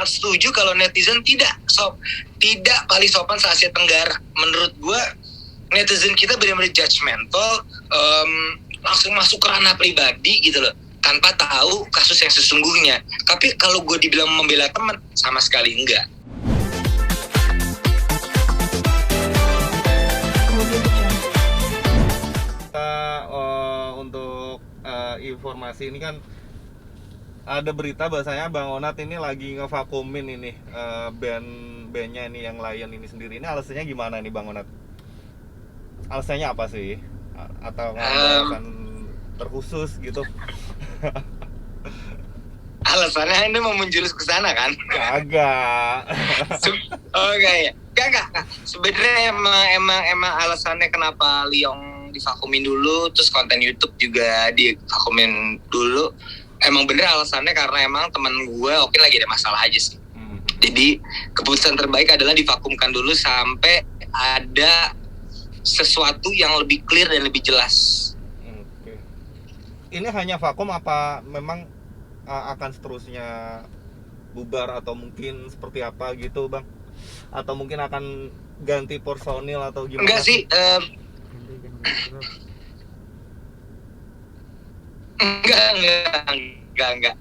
sangat setuju kalau netizen tidak paling sopan se-Asia Tenggara. Menurut gue netizen kita benar-benar judgmental, langsung masuk ke ranah pribadi gitu loh, tanpa tahu kasus yang sesungguhnya. Tapi kalau gue dibilang membela teman, sama sekali enggak. Untuk informasi ini kan ada berita bahasanya Bang Onat ini lagi ngevakumin ini band-bandnya ini yang Lion ini sendiri. Ini alasannya gimana nih Bang Onat? Alasannya apa sih? Atau alasan terkhusus gitu? Alasannya Anda mau menjurus ke sana kan? Kagak. Oke, Kagak. Sebenarnya emang alasannya kenapa Lion divakumin dulu, terus konten YouTube juga divakumin dulu. Emang bener alasannya karena emang teman gue Okin lagi ada masalah aja sih. Jadi keputusan terbaik adalah divakumkan dulu sampai ada sesuatu yang lebih clear dan lebih jelas. Oke. Ini hanya vakum apa memang akan seterusnya bubar atau mungkin seperti apa gitu Bang? Atau mungkin akan ganti personil atau gimana? Enggak sih, enggak.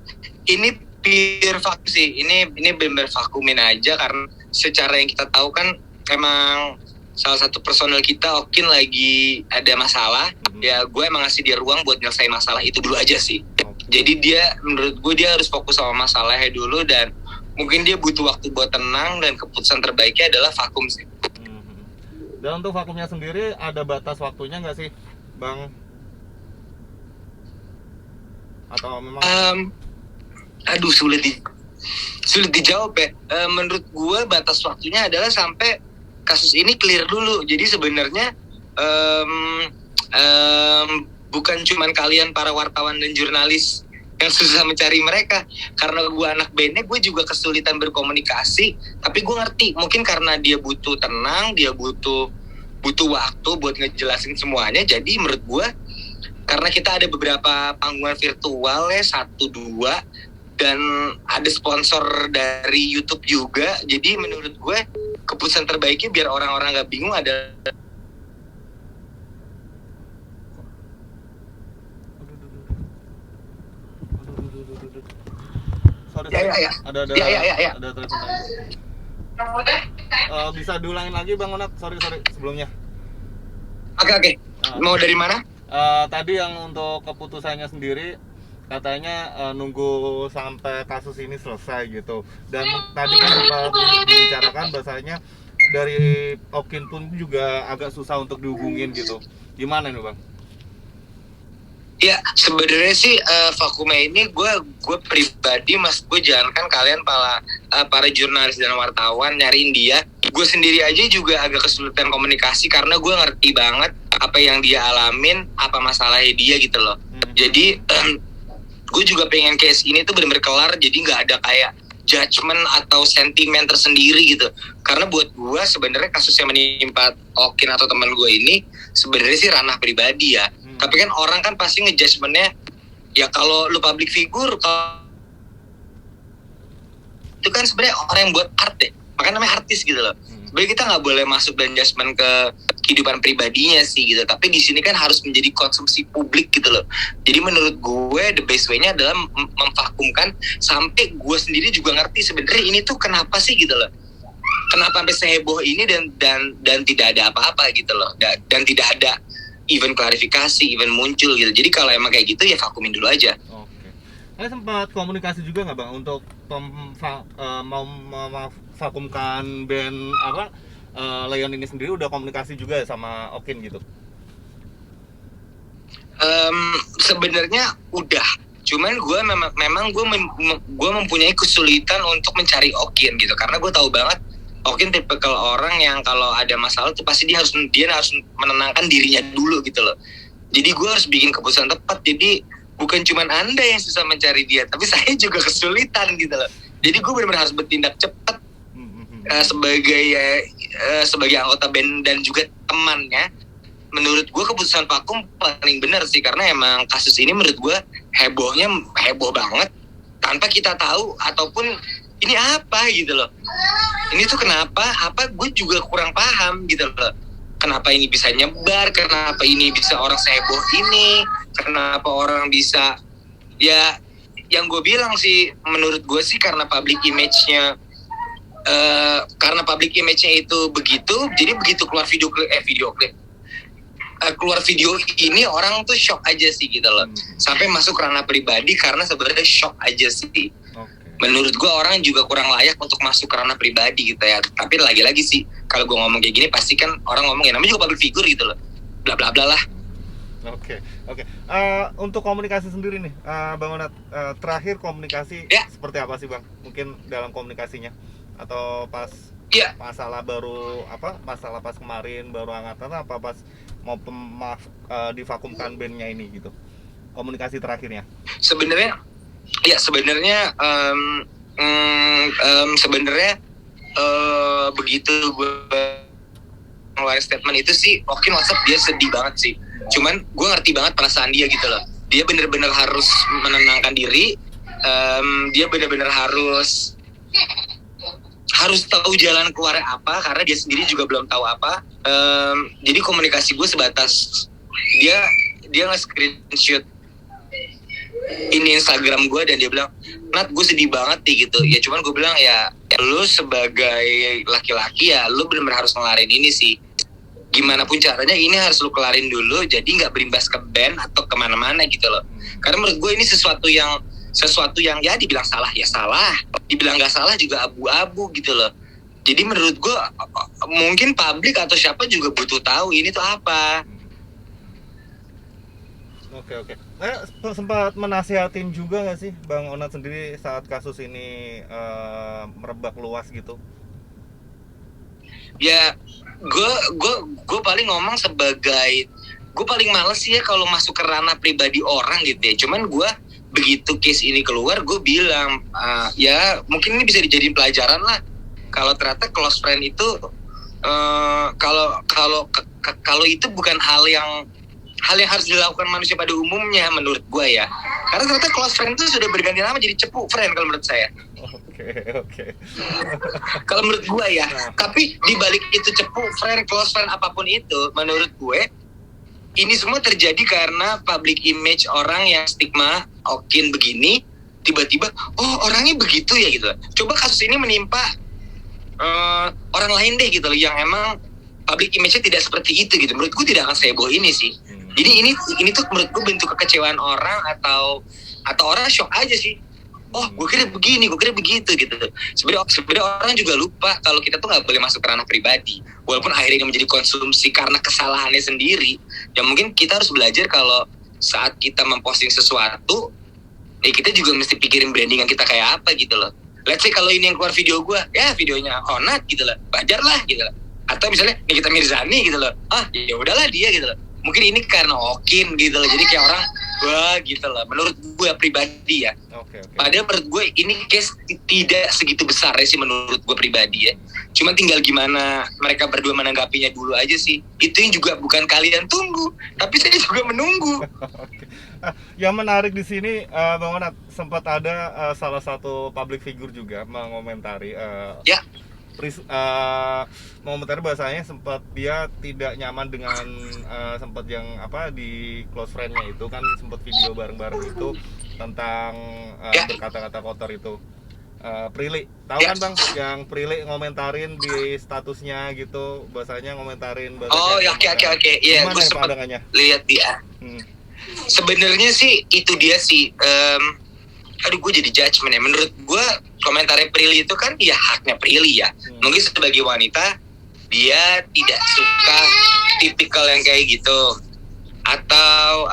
Ini pure vakum sih. Ini benar vakumin aja karena secara yang kita tahu kan emang salah satu personel kita Okin lagi ada masalah. Ya gue emang ngasih dia ruang buat nyelesain masalah itu dulu aja sih. Jadi menurut gue dia harus fokus sama masalahnya dulu, dan mungkin dia butuh waktu buat tenang, dan keputusan terbaiknya adalah vakum sih. Dan untuk vakumnya sendiri ada batas waktunya nggak sih Bang? Atau memang sulit dijawab ya. Menurut gue batas waktunya adalah sampai kasus ini clear dulu. Jadi sebenarnya bukan cuman kalian para wartawan dan jurnalis yang susah mencari mereka, karena gue anak bandnya, gue juga kesulitan berkomunikasi. Tapi gue ngerti mungkin karena dia butuh tenang, dia butuh waktu buat ngejelasin semuanya. Jadi menurut gue, karena kita ada beberapa panggungan virtual ya, 1-2, dan ada sponsor dari YouTube juga. Jadi menurut gue keputusan terbaiknya biar orang-orang gak bingung adalah Sorry. Ya. Ada telepon lagi. Bisa diulangin lagi Bang Onat? Sorry sebelumnya. Oke. Mau dari mana? Tadi yang untuk keputusannya sendiri katanya nunggu sampai kasus ini selesai gitu. Dan tadi kan sempat dibicarakan bahasanya dari Okin pun juga agak susah untuk dihubungin gitu. Gimana nih Bang? Ya sebenarnya sih vakumnya ini gue pribadi gue jalankan kalian para jurnalis dan wartawan nyariin dia. Gue sendiri aja juga agak kesulitan komunikasi karena gue ngerti banget apa yang dia alamin, apa masalahnya dia gitu loh. Jadi gue juga pengen case ini tuh benar-benar kelar, jadi nggak ada kayak judgement atau sentimen tersendiri gitu. Karena buat gue sebenarnya kasus yang menimpa Okin atau teman gue ini sebenarnya sih ranah pribadi ya. Tapi kan orang kan pasti ngejudgementnya, ya kalau lu public figure, itu kan sebenarnya orang yang buat art deh, makanya namanya artis gitu loh. Sebenarnya kita nggak boleh masuk dan judgement ke kehidupan pribadinya sih gitu. Tapi di sini kan harus menjadi konsumsi publik gitu loh. Jadi menurut gue the best way-nya adalah memvakumkan sampai gue sendiri juga ngerti sebenarnya ini tuh kenapa sih gitu loh. Kenapa sampai seheboh ini dan tidak ada apa-apa gitu loh. Dan tidak ada event klarifikasi, event muncul gitu. Jadi kalau emang kayak gitu ya vakumin dulu aja. Oke. Kalian sempat komunikasi juga nggak Bang untuk mau vakumkan band Lion ini sendiri, udah komunikasi juga ya sama Okin gitu? Sebenarnya udah. Cuman gue memang gue mempunyai kesulitan untuk mencari Okin gitu, karena gue tahu banget Okin tipikal orang yang kalau ada masalah tuh pasti dia harus menenangkan dirinya dulu gitu loh. Jadi gue harus bikin keputusan tepat. Jadi bukan cuma Anda yang susah mencari dia, tapi saya juga kesulitan gitu loh. Jadi gue benar-benar harus bertindak cepat sebagai anggota band dan juga temannya. Menurut gue keputusan vakum paling benar sih, karena emang kasus ini menurut gue heboh banget tanpa kita tahu ataupun ini apa gitu loh. Ini tuh kenapa? Apa gue juga kurang paham gitu loh. Kenapa ini bisa nyebar? Kenapa ini bisa orang seheboh ini? Kenapa orang bisa ya? Yang gue bilang sih, menurut gue sih karena public image-nya itu begitu, jadi begitu keluar video klip keluar video ini orang tuh shock aja sih gitu loh. Sampai masuk ranah pribadi karena sebenarnya shock aja sih. Menurut gue orang juga kurang layak untuk masuk ke ranah pribadi gitu ya. Tapi lagi-lagi sih kalau gue ngomong kayak gini pasti kan orang ngomongin namanya juga public figure gitu loh. Bla bla bla lah. Oke. Untuk komunikasi sendiri nih, Bang Onat, terakhir komunikasi seperti apa sih Bang? Mungkin dalam komunikasinya atau pas masalah pas kemarin baru angkatan apa pas mau divakumkan bandnya ini gitu? Komunikasi terakhirnya? Sebenarnya begitu gue ngeluarin statement itu sih, mungkin WhatsApp dia sedih banget sih. Cuman gue ngerti banget perasaan dia gitu loh. Dia bener-bener harus menenangkan diri. Dia bener-bener harus tahu jalan keluarnya apa, karena dia sendiri juga belum tahu apa. Jadi komunikasi gue sebatas dia nge-screenshot ini Instagram gue dan dia bilang, Nat gue sedih banget nih gitu. Ya cuman gue bilang ya lu sebagai laki-laki ya lu bener-bener harus ngelarin ini sih. Gimana pun caranya ini harus lu kelarin dulu, jadi nggak berimbas ke band atau kemana-mana gitu loh. Karena menurut gue ini sesuatu yang ya dibilang salah ya salah, dibilang nggak salah juga abu-abu gitu loh. Jadi menurut gue mungkin publik atau siapa juga butuh tahu ini tuh apa. Oke. Sempat menasihatin juga nggak sih Bang Onat sendiri saat kasus ini merebak luas gitu? Ya, gue paling ngomong sebagai gue paling males sih ya kalau masuk ke ranah pribadi orang gitu ya. Cuman gue begitu case ini keluar, gue bilang ya mungkin ini bisa dijadiin pelajaran lah. Kalau ternyata close friend itu kalau itu bukan hal yang harus dilakukan manusia pada umumnya menurut gue ya. Karena ternyata close friend itu sudah berganti nama jadi cepu friend kalau menurut saya. Oke. Kalau menurut gue ya. Tapi dibalik itu cepu friend, close friend apapun itu, menurut gue ini semua terjadi karena public image orang yang stigma Okin begini, tiba-tiba orangnya begitu ya gitu. Coba kasus ini menimpa orang lain deh gitu loh, yang emang public image-nya tidak seperti itu gitu. Menurut gue tidak akan seheboh ini sih. Jadi ini tuh menurut gue bentuk kekecewaan orang atau orang shock aja sih. Gue kira begini, gue kira begitu gitu. Sebenarnya orang juga lupa kalau kita tuh nggak boleh masuk ke ranah pribadi. Walaupun akhirnya ini menjadi konsumsi karena kesalahannya sendiri. Ya mungkin kita harus belajar kalau saat kita memposting sesuatu, kita juga mesti pikirin brandingan kita kayak apa gitu loh. Let's say kalau ini yang keluar video gue, ya videonya Onat gitu loh, wajar lah gitu loh. Atau misalnya Nikita Mirzani gitu loh, ya udahlah dia gitu loh. Mungkin ini karena Okin gitu loh, jadi kayak orang wah gitu loh. Menurut gue pribadi ya. Oke. Padahal menurut gue ini case tidak segitu besar ya sih menurut gue pribadi ya. Cuma tinggal gimana mereka berdua menanggapinya dulu aja sih. Itu yang juga bukan kalian tunggu, tapi saya juga menunggu. Oke. Yang menarik di sini Bang Onat, sempat ada salah satu public figure juga mengomentari mengomentari bahasanya sempat dia tidak nyaman dengan sempat yang di close friend-nya itu kan sempat video bareng-bareng itu tentang berkata-kata kotor itu. Prilly, tahu kan Bang yang Prilly ngomentarin di statusnya gitu, bahasanya ngomentarin bahasanya. Oke. Iya, gue sempat lihat dia. Sebenarnya sih itu dia sih. Gue jadi judgement ya. Menurut gue komentarnya Prilly itu kan ya haknya Prilly ya. Mungkin sebagai wanita dia tidak suka tipikal yang kayak gitu. Atau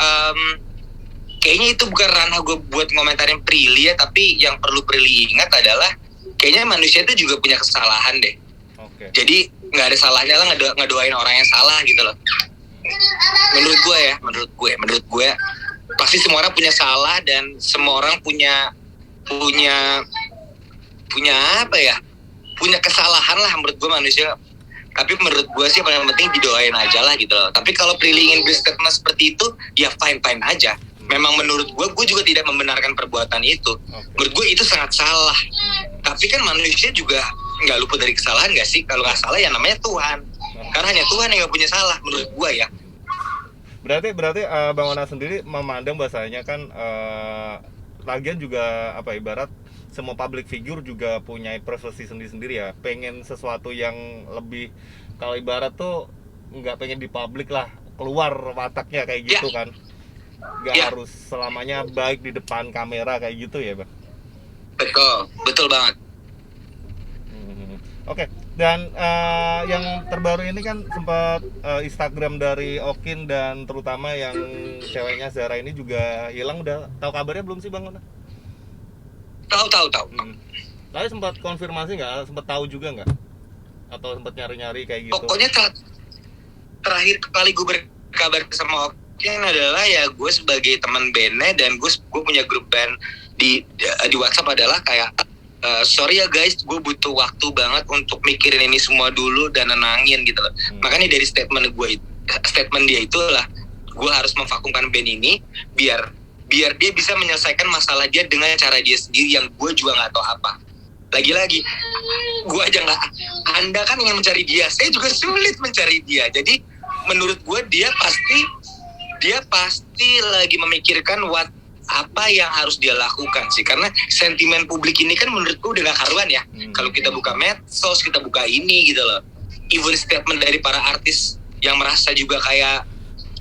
kayaknya itu bukan ranah gue buat ngomentarin Prilly ya. Tapi yang perlu Prilly ingat adalah kayaknya manusia itu juga punya kesalahan deh. Jadi gak ada salahnya lah ngedoain orang yang salah gitu loh. Menurut gue pasti semua orang punya salah dan semua orang punya apa ya, punya kesalahan lah menurut gue manusia. Tapi menurut gue sih paling penting didoain aja lah gitu loh. Tapi kalau Prilly ingin berstatement seperti itu ya fine aja. Memang menurut gue juga tidak membenarkan perbuatan itu. Menurut gue itu sangat salah. Tapi kan manusia juga nggak luput dari kesalahan nggak sih? Kalau nggak salah ya namanya Tuhan. Karena hanya Tuhan yang nggak punya salah menurut gua ya. Berarti Bang Ona sendiri memandang bahasanya kan lagian juga apa ibarat semua public figure juga punya privasi sendiri-sendiri ya. Pengen sesuatu yang lebih, kalau ibarat tuh nggak pengen di publik lah, keluar wataknya kayak gitu kan. Nggak harus selamanya baik di depan kamera kayak gitu ya, Bang. Betul banget. Oke. Dan yang terbaru ini kan sempat Instagram dari Okin dan terutama yang ceweknya Zara ini juga hilang. Udah tahu kabarnya belum sih, Bang? Tahu. Lalu sempat konfirmasi nggak? Sempat tahu juga nggak? Atau sempat nyari-nyari kayak gitu? Pokoknya terakhir kali gue berkabar sama Okin adalah ya gue sebagai teman bandnya, dan gue punya grup band di WhatsApp adalah kayak sorry ya guys, gue butuh waktu banget untuk mikirin ini semua dulu dan nenangin gitu loh. Makanya dari statement dia itulah gue harus memvakumkan band ini biar dia bisa menyelesaikan masalah dia dengan cara dia sendiri yang gue juga nggak tahu apa. Lagi-lagi gue aja nggak, Anda kan ingin mencari dia, saya juga sulit mencari dia. Jadi menurut gue dia pasti lagi memikirkan apa yang harus dia lakukan sih, karena sentimen publik ini kan menurutku udah gak karuan ya. Kalau kita buka medsos, kita buka ini gitu loh, even statement dari para artis yang merasa juga kayak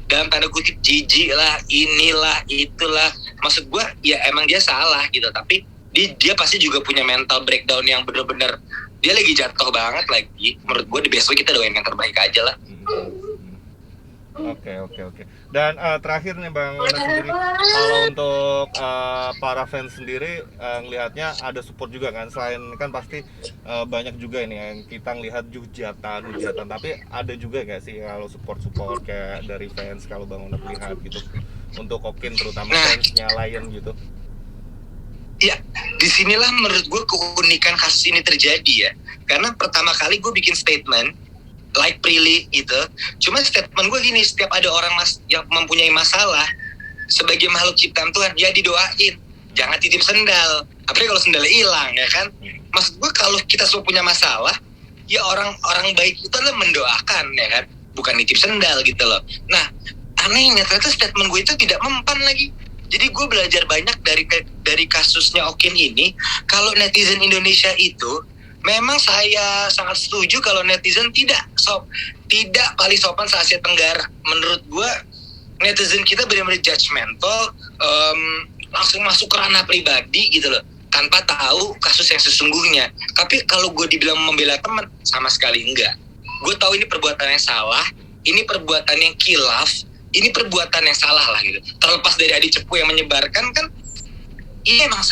dalam tanda kutip jijik lah, inilah itulah, maksud gue ya emang dia salah gitu, tapi dia pasti juga punya mental breakdown yang bener-bener dia lagi jatuh banget lagi. Menurut gue di besok kita doain yang terbaik aja lah. Oke. Dan terakhir nih Bang Ona sendiri, kalau untuk para fans sendiri ngelihatnya ada support juga kan, selain kan pasti banyak juga ini yang kita ngelihat hujatan, tapi ada juga nggak sih kalau support kayak dari fans kalau Bang Ona lihat gitu untuk Okin terutama fansnya Lion gitu? Ya, disinilah menurut gue keunikan kasus ini terjadi ya, karena pertama kali gue bikin statement like Prilly gitu. Cuma statement gue gini, setiap ada orang yang mempunyai masalah sebagai makhluk ciptaan Tuhan, ya didoain, jangan titip sendal. Apalagi kalau sendalnya hilang ya kan. Maksud gue kalau kita semua punya masalah, ya orang baik itu adalah mendoakan ya kan, bukan nitip sendal gitu loh. Nah anehnya ternyata statement gue itu tidak mempan lagi. Jadi gue belajar banyak dari kasusnya Okin ini. Kalau netizen Indonesia itu memang saya sangat setuju kalau netizen tidak paling sopan se-Asia Tenggara. Menurut gue netizen kita benar-benar judgmental, langsung masuk ke ranah pribadi gitu loh, tanpa tahu kasus yang sesungguhnya. Tapi kalau gue dibilang membela teman, sama sekali enggak. Gue tahu ini perbuatan yang salah, ini perbuatan yang khilaf, ini perbuatan yang salah lah gitu. Terlepas dari Adi Cepu yang menyebarkan kan, ini emang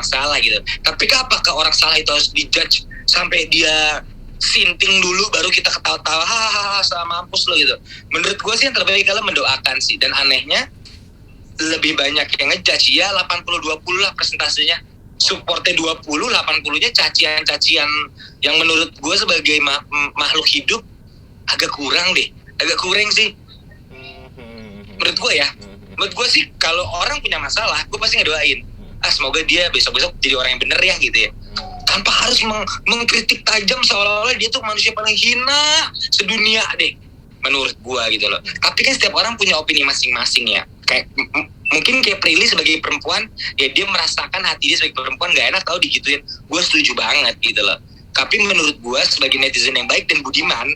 salah gitu. Tapi apakah orang salah itu harus dijudge sampai dia sinting dulu baru kita ketawa-tawa hahaha sama mampus lo gitu? Menurut gue sih yang terbaik adalah mendoakan sih. Dan anehnya lebih banyak yang ngejudge ya, 80-20 lah persentasenya. Supportnya 20, 80-nya cacian yang menurut gue sebagai makhluk hidup agak kurang sih. Menurut gue ya. Menurut gue sih kalau orang punya masalah, gue pasti ngedoain, semoga dia besok-besok jadi orang yang bener ya gitu ya, tanpa harus mengkritik tajam seolah-olah dia tuh manusia paling hina sedunia deh, menurut gue gitu loh. Tapi kan setiap orang punya opini masing-masing ya. Kayak mungkin kayak Prilly sebagai perempuan, ya dia merasakan hati dia sebagai perempuan gak enak kalau digituin. Gue setuju banget gitu loh. Tapi menurut gue sebagai netizen yang baik dan budiman,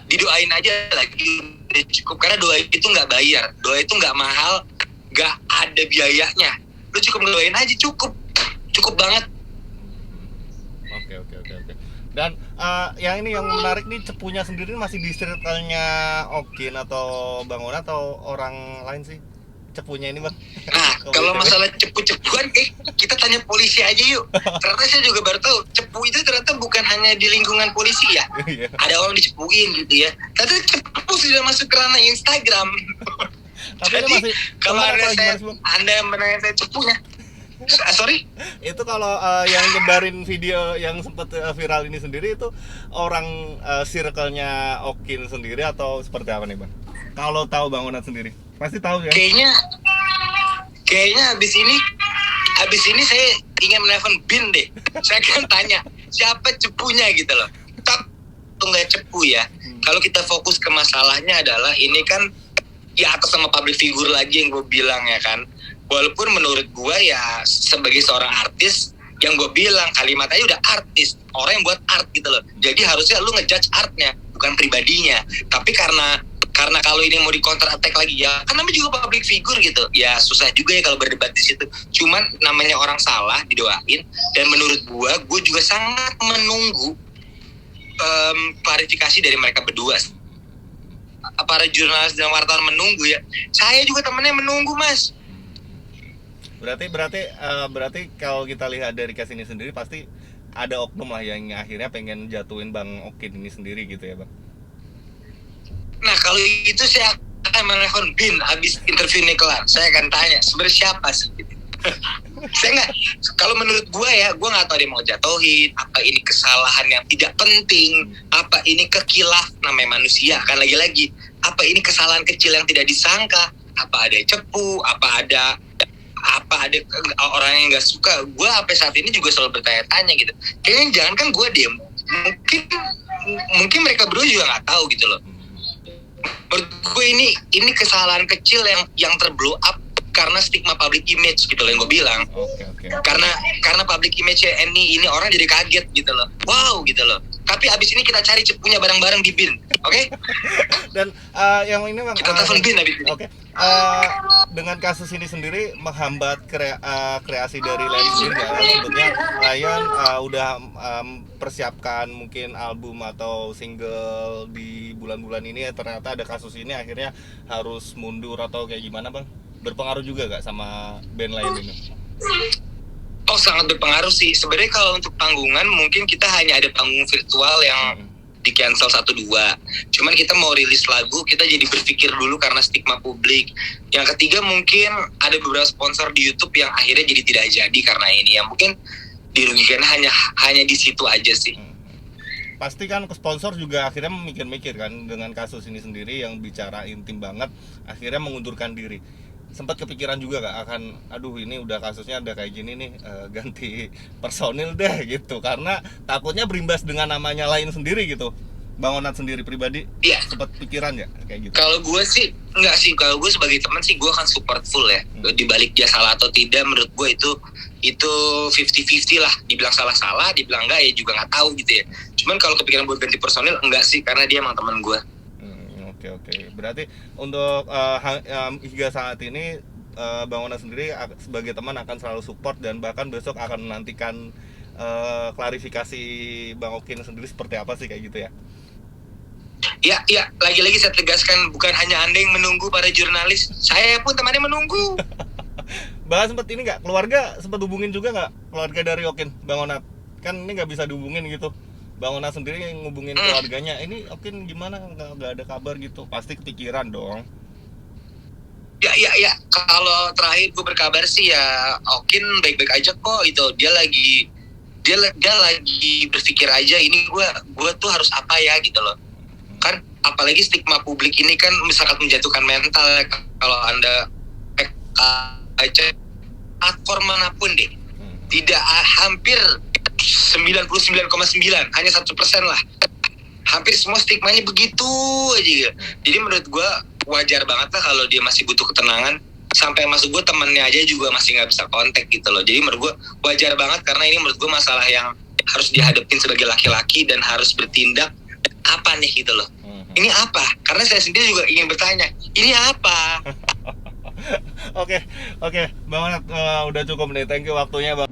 didoain aja lagi udah cukup, karena doa itu nggak bayar, doa itu nggak mahal, nggak ada biayanya, lu cukup ngedoain aja, cukup banget. Oke. Dan yang ini yang menarik nih, Cepunya sendiri masih di circle-nya Okin atau Bang Ona atau orang lain sih Cepunya ini Bang? Nah kalau masalah cepu-cepuan kita tanya polisi aja yuk. Ternyata saya juga baru tahu cepu itu ternyata bukan hanya di lingkungan polisi ya. Ada orang dicepuin gitu ya. Ternyata cepu sudah masuk ke ranah Instagram. Jadi kalau anda yang menanya saya cepunya, sorry? Itu kalau yang nyebarin video yang sempat viral ini sendiri itu orang circle-nya Okin sendiri atau seperti apa nih Bang? Kalau tahu Bang Onat sendiri pasti tahu ya. Kayaknya abis ini saya ingin menelpon Bin deh. Saya akan tanya siapa cepunya gitu loh. Tapi nggak cepu ya. Kalau kita fokus ke masalahnya adalah ini kan ya atas sama public figure lagi yang gue bilang ya kan. Walaupun menurut gue ya sebagai seorang artis yang gue bilang kalimat aja udah artis, orang yang buat art gitu loh. Jadi harusnya lu ngejudge artnya bukan pribadinya. Tapi karena kalau ini mau di counter attack lagi ya kan namanya juga public figure gitu ya, susah juga ya kalau berdebat di situ. Cuman namanya orang salah didoain, dan menurut gue juga sangat menunggu klarifikasi dari mereka berdua. Para jurnalis dan wartawan menunggu ya, saya juga temennya menunggu mas. Berarti kalau kita lihat dari kasus ini sendiri pasti ada oknum lah yang akhirnya pengen jatuhin Bang Okin ini sendiri gitu ya Bang. Nah kalau itu saya akan menelpon Bin habis interview ini kelar. Saya akan tanya sebenarnya siapa sih gitu. Saya nggak, kalau menurut gue ya, gue nggak tahu dia mau jatuhin, apa ini kesalahan yang tidak penting, apa ini kekilaf namanya manusia kan, lagi-lagi apa ini kesalahan kecil yang tidak disangka, apa ada cepu, apa ada orang yang nggak suka. Gue sampai saat ini juga selalu bertanya-tanya gitu. Kayaknya jangan kan gue diem, mungkin mereka berdua juga nggak tahu gitu loh. Menurut gue ini kesalahan kecil yang terblow up karena stigma public image gitu loh yang gue bilang. Okay. Karena public image ini orang jadi kaget gitu loh. Wow gitu loh. Tapi abis ini kita cari cepunya bareng-bareng di Bin, oke? Okay? Dan yang ini Bang, kita telepon Bin abis ini. Oke. Dengan kasus ini sendiri menghambat kreasi dari Lion sendiri nggak? Sebetulnya Lion udah persiapkan mungkin album atau single di bulan-bulan ini, ternyata ada kasus ini akhirnya harus mundur atau kayak gimana Bang? Berpengaruh juga gak sama band lain ini? Oh sangat berpengaruh sih. Sebenarnya kalau untuk panggungan mungkin kita hanya ada panggung virtual yang di cancel 1-2. Cuman kita mau rilis lagu, kita jadi berpikir dulu karena stigma publik. Yang ketiga mungkin ada beberapa sponsor di YouTube yang akhirnya jadi tidak jadi karena ini. Yang mungkin dirugikan hanya di situ aja sih. Pasti kan sponsor juga akhirnya mikir-mikir kan dengan kasus ini sendiri yang bicara intim banget, akhirnya mengundurkan diri. Sempat kepikiran juga gak akan, aduh ini udah kasusnya ada kayak gini nih, ganti personil deh gitu, karena takutnya berimbas dengan namanya lain sendiri gitu. Bang Onat sendiri pribadi, iya. Sempat pikiran ya kayak gitu? Kalau gue sih enggak sih, kalau gue sebagai teman sih gue akan support full ya. Dibalik dia salah atau tidak, menurut gue itu 50-50 lah. Dibilang salah, dibilang enggak ya juga nggak tahu gitu ya. Cuman kalau kepikiran buat ganti personil enggak sih, karena dia emang teman gue. Oke. Berarti untuk hingga saat ini Bang Onat sendiri sebagai teman akan selalu support dan bahkan besok akan menantikan klarifikasi Bang Okin sendiri seperti apa sih kayak gitu ya? Ya, lagi-lagi saya tegaskan, bukan hanya Anda yang menunggu, para jurnalis, saya pun temannya menunggu. Bahas sempat ini nggak? Keluarga sempat hubungin juga nggak? Keluarga dari Okin, Bang Onat? Kan ini nggak bisa dihubungin gitu. Bang Onat sendiri yang ngubungin keluarganya, ini Okin gimana? Nggak ada kabar gitu, pasti kepikiran dong. Ya, kalau terakhir gue berkabar sih ya Okin baik-baik aja kok, itu dia lagi berpikir aja ini gue tuh harus apa ya gitu loh. Kan apalagi stigma publik ini kan sangat menjatuhkan mental ya. Kalau Anda aja platform manapun deh, tidak hampir 99,9, hanya 1% lah. Hampir semua stigmanya begitu aja gitu. Jadi menurut gue wajar banget lah kalau dia masih butuh ketenangan. Sampai masuk gue temennya aja juga masih nggak bisa kontak gitu loh. Jadi menurut gue wajar banget, karena ini menurut gue masalah yang harus dihadapin sebagai laki-laki dan harus bertindak apa nih gitu loh. Ini apa? Karena saya sendiri juga ingin bertanya, ini apa? Oke, Bang Onat, udah cukup nih. Thank you waktunya Bang.